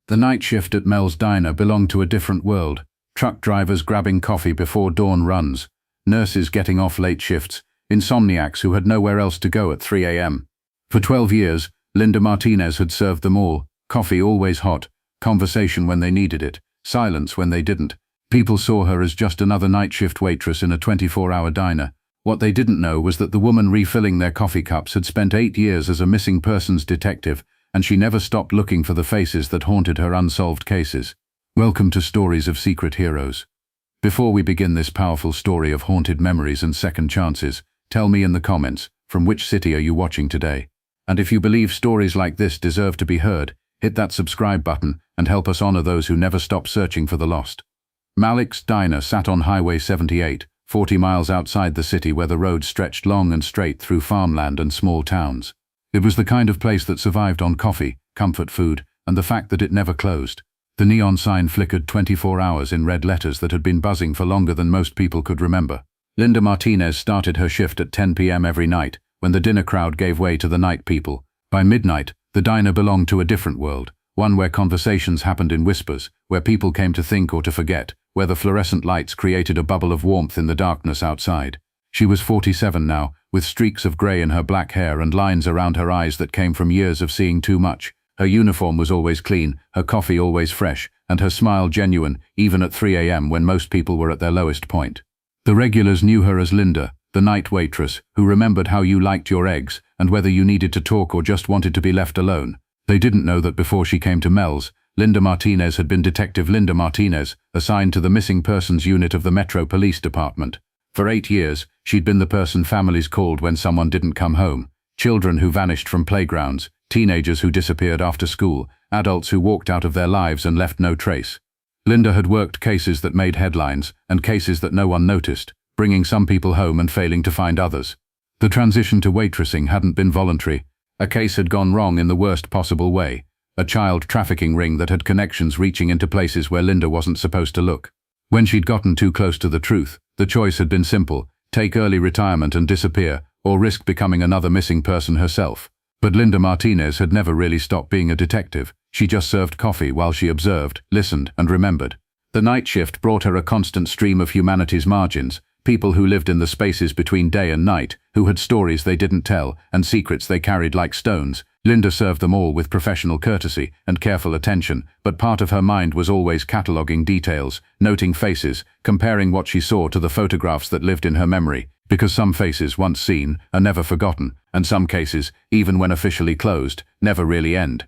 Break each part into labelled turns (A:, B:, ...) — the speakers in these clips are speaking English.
A: The night shift at Mel's Diner belonged to a different world. Truck drivers grabbing coffee before dawn runs, nurses getting off late shifts, insomniacs who had nowhere else to go at 3 a.m. For 12 years, Linda Martinez had served them all. Coffee always hot, conversation when they needed it, silence when they didn't. People saw her as just another night shift waitress in a 24-hour diner. What they didn't know was that the woman refilling their coffee cups had spent 8 years as a missing persons detective, and she never stopped looking for the faces that haunted her unsolved cases. Welcome to Stories of Secret Heroes. Before we begin this powerful story of haunted memories and second chances, tell me in the comments, from which city are you watching today? And if you believe stories like this deserve to be heard, hit that subscribe button and help us honor those who never stop searching for the lost. Malik's Diner sat on Highway 78, 40 miles outside the city where the road stretched long and straight through farmland and small towns. It was the kind of place that survived on coffee, comfort food, and the fact that it never closed. The neon sign flickered 24 hours in red letters that had been buzzing for longer than most people could remember. Linda Martinez started her shift at 10 p.m. every night, when the dinner crowd gave way to the night people. By midnight, the diner belonged to a different world, one where conversations happened in whispers, where people came to think or to forget, where the fluorescent lights created a bubble of warmth in the darkness outside. She was 47 now, with streaks of grey in her black hair and lines around her eyes that came from years of seeing too much. Her uniform was always clean, her coffee always fresh, and her smile genuine, even at 3 a.m. when most people were at their lowest point. The regulars knew her as Linda, the night waitress, who remembered how you liked your eggs, and whether you needed to talk or just wanted to be left alone. They didn't know that before she came to Mel's, Linda Martinez had been Detective Linda Martinez, assigned to the Missing Persons Unit of the Metro Police Department. For 8 years, she'd been the person families called when someone didn't come home. Children who vanished from playgrounds, teenagers who disappeared after school, adults who walked out of their lives and left no trace. Linda had worked cases that made headlines, and cases that no one noticed, bringing some people home and failing to find others. The transition to waitressing hadn't been voluntary. A case had gone wrong in the worst possible way. A child trafficking ring that had connections reaching into places where Linda wasn't supposed to look. When she'd gotten too close to the truth, the choice had been simple: take early retirement and disappear, or risk becoming another missing person herself. But Linda Martinez had never really stopped being a detective. She just served coffee while she observed, listened, and remembered. The night shift brought her a constant stream of humanity's margins, people who lived in the spaces between day and night, who had stories they didn't tell and secrets they carried like stones. Linda served them all with professional courtesy and careful attention, but part of her mind was always cataloguing details, noting faces, comparing what she saw to the photographs that lived in her memory, because some faces once seen are never forgotten, and some cases, even when officially closed, never really end.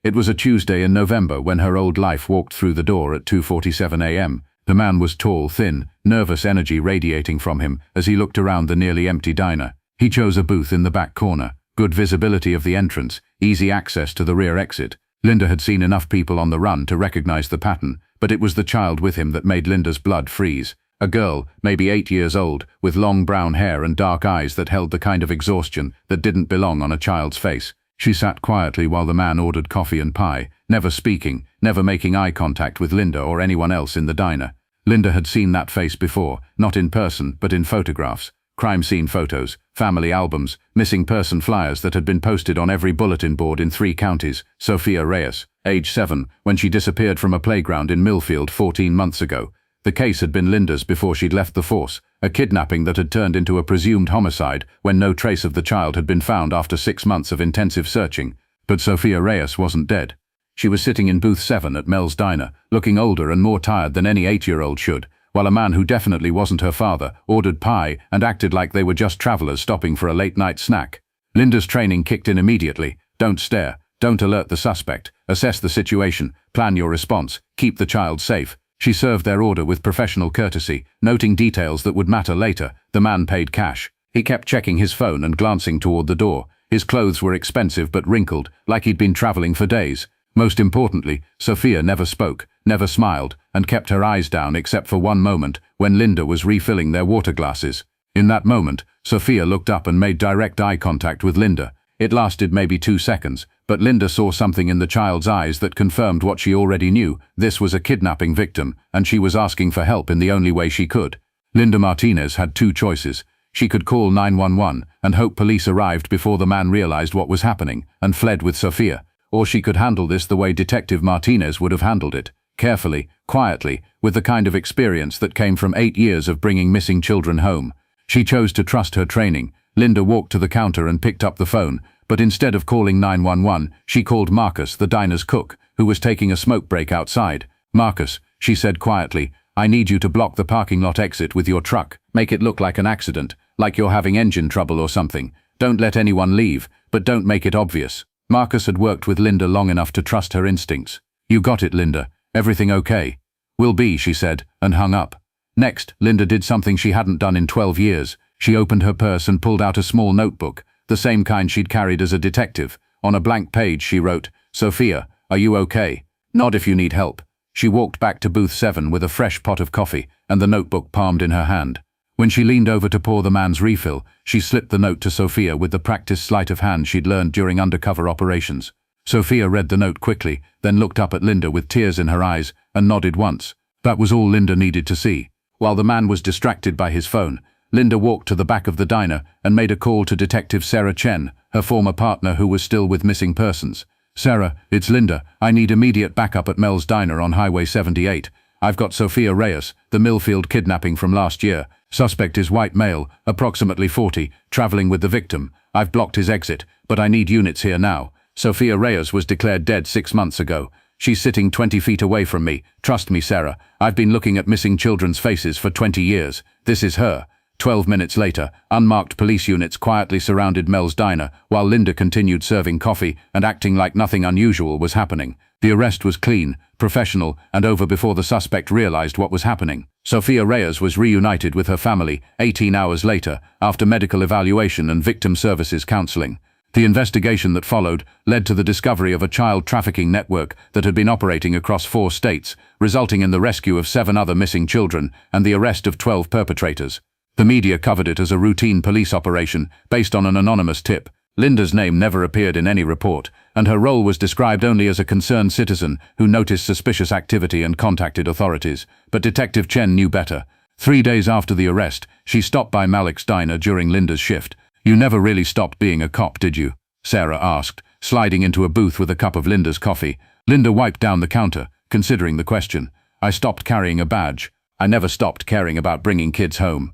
A: It was a Tuesday in November when her old life walked through the door at 2:47 a.m. The man was tall, thin, nervous energy radiating from him as he looked around the nearly empty diner. He chose a booth in the back corner. Good visibility of the entrance, easy access to the rear exit. Linda had seen enough people on the run to recognize the pattern, but it was the child with him that made Linda's blood freeze. A girl, maybe 8 years old, with long brown hair and dark eyes that held the kind of exhaustion that didn't belong on a child's face. She sat quietly while the man ordered coffee and pie, never speaking, never making eye contact with Linda or anyone else in the diner. Linda had seen that face before, not in person, but in photographs. Crime scene photos, family albums, missing person flyers that had been posted on every bulletin board in 3 counties. Sofia Reyes, age 7, when she disappeared from a playground in Millfield 14 months ago. The case had been Linda's before she'd left the force, a kidnapping that had turned into a presumed homicide when no trace of the child had been found after 6 months of intensive searching. But Sofia Reyes wasn't dead. She was sitting in booth 7 at Mel's Diner, looking older and more tired than any 8-year-old should, while a man who definitely wasn't her father ordered pie and acted like they were just travelers stopping for a late-night snack. Linda's training kicked in immediately. Don't stare, don't alert the suspect, assess the situation, plan your response, keep the child safe. She served their order with professional courtesy, noting details that would matter later. The man paid cash. He kept checking his phone and glancing toward the door. His clothes were expensive but wrinkled, like he'd been traveling for days. Most importantly, Sofia never spoke, never smiled, and kept her eyes down except for one moment, when Linda was refilling their water glasses. In that moment, Sofia looked up and made direct eye contact with Linda. It lasted maybe 2 seconds, but Linda saw something in the child's eyes that confirmed what she already knew. This was a kidnapping victim, and she was asking for help in the only way she could. Linda Martinez had 2 choices. She could call 911 and hope police arrived before the man realized what was happening and fled with Sofia, or she could handle this the way Detective Martinez would have handled it, carefully, quietly, with the kind of experience that came from 8 years of bringing missing children home. She chose to trust her training. Linda walked to the counter and picked up the phone, but instead of calling 911, she called Marcus, the diner's cook, who was taking a smoke break outside. "Marcus," she said quietly, "I need you to block the parking lot exit with your truck. Make it look like an accident, like you're having engine trouble or something. Don't let anyone leave, but don't make it obvious." Marcus had worked with Linda long enough to trust her instincts. "You got it, Linda. Everything okay?" "Will be," she said, and hung up. Next, Linda did something she hadn't done in 12 years. She opened her purse and pulled out a small notebook, the same kind she'd carried as a detective. On a blank page she wrote, "Sofia, are you okay? Nod if you need help." She walked back to booth 7 with a fresh pot of coffee and the notebook palmed in her hand. When she leaned over to pour the man's refill, she slipped the note to Sofia with the practiced sleight of hand she'd learned during undercover operations. Sofia read the note quickly, then looked up at Linda with tears in her eyes and nodded once. That was all Linda needed to see. While the man was distracted by his phone, Linda walked to the back of the diner and made a call to Detective Sarah Chen, her former partner who was still with missing persons. "Sarah, it's Linda. I need immediate backup at Mel's Diner on Highway 78. I've got Sofia Reyes, the Millfield kidnapping from last year. Suspect is white male, approximately 40, traveling with the victim. I've blocked his exit, but I need units here now. Sofia Reyes was declared dead 6 months ago. She's sitting 20 feet away from me. Trust me, Sarah. I've been looking at missing children's faces for 20 years. This is her." 12 minutes later, unmarked police units quietly surrounded Mel's Diner, while Linda continued serving coffee and acting like nothing unusual was happening. The arrest was clean, professional, and over before the suspect realized what was happening. Sofia Reyes was reunited with her family 18 hours later, after medical evaluation and victim services counseling. The investigation that followed led to the discovery of a child trafficking network that had been operating across 4 states, resulting in the rescue of 7 other missing children and the arrest of 12 perpetrators. The media covered it as a routine police operation based on an anonymous tip. Linda's name never appeared in any report, and her role was described only as a concerned citizen who noticed suspicious activity and contacted authorities. But Detective Chen knew better. 3 days after the arrest, she stopped by Malik's Diner during Linda's shift. "You never really stopped being a cop, did you?" Sarah asked, sliding into a booth with a cup of Linda's coffee. Linda wiped down the counter, considering the question. "I stopped carrying a badge. I never stopped caring about bringing kids home."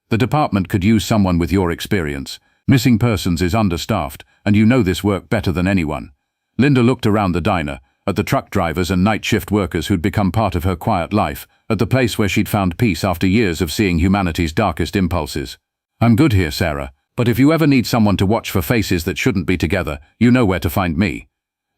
A: "The department could use someone with your experience. Missing persons is understaffed, and you know this work better than anyone." Linda looked around the diner, at the truck drivers and night shift workers who'd become part of her quiet life, at the place where she'd found peace after years of seeing humanity's darkest impulses. "I'm good here, Sarah, but if you ever need someone to watch for faces that shouldn't be together, you know where to find me."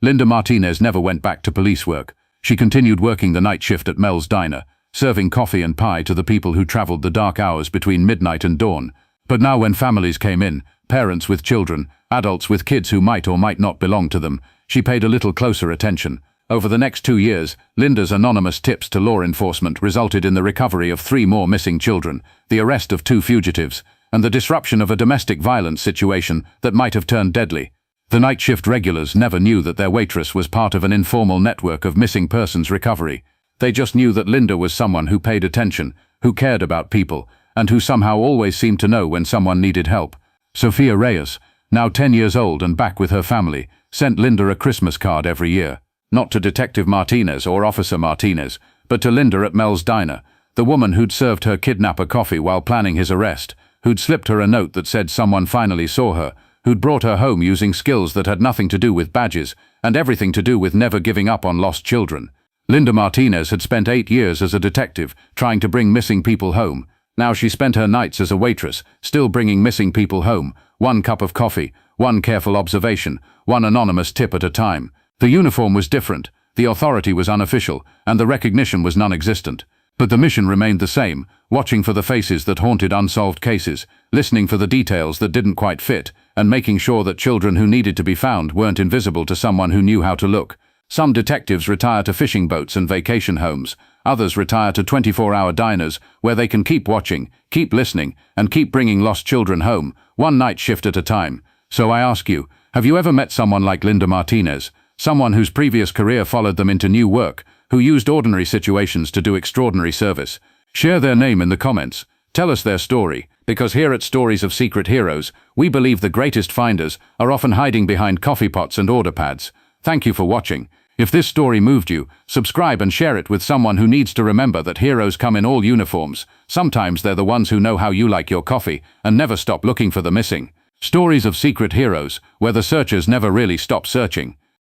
A: Linda Martinez never went back to police work. She continued working the night shift at Mel's Diner, serving coffee and pie to the people who traveled the dark hours between midnight and dawn. But now when families came in, parents with children, adults with kids who might or might not belong to them, she paid a little closer attention. Over the next 2 years, Linda's anonymous tips to law enforcement resulted in the recovery of 3 more missing children, the arrest of 2 fugitives, and the disruption of a domestic violence situation that might have turned deadly. The night shift regulars never knew that their waitress was part of an informal network of missing persons recovery. They just knew that Linda was someone who paid attention, who cared about people, and who somehow always seemed to know when someone needed help. Sofia Reyes, now 10 years old and back with her family, sent Linda a Christmas card every year. Not to Detective Martinez or Officer Martinez, but to Linda at Mel's Diner, the woman who'd served her kidnapper coffee while planning his arrest, who'd slipped her a note that said someone finally saw her, who'd brought her home using skills that had nothing to do with badges and everything to do with never giving up on lost children. Linda Martinez had spent 8 years as a detective, trying to bring missing people home. Now she spent her nights as a waitress, still bringing missing people home, 1 cup of coffee, 1 careful observation, 1 anonymous tip at a time. The uniform was different, the authority was unofficial, and the recognition was non-existent. But the mission remained the same, watching for the faces that haunted unsolved cases, listening for the details that didn't quite fit, and making sure that children who needed to be found weren't invisible to someone who knew how to look. Some detectives retire to fishing boats and vacation homes. Others retire to 24-hour diners where they can keep watching, keep listening, and keep bringing lost children home, 1 night shift at a time. So I ask you, have you ever met someone like Linda Martinez? Someone whose previous career followed them into new work, who used ordinary situations to do extraordinary service? Share their name in the comments. Tell us their story, because here at Stories of Secret Heroes, we believe the greatest finders are often hiding behind coffee pots and order pads. Thank you for watching. If this story moved you, subscribe and share it with someone who needs to remember that heroes come in all uniforms. Sometimes they're the ones who know how you like your coffee and never stop looking for the missing. Stories of secret heroes, where the searchers never really stop searching.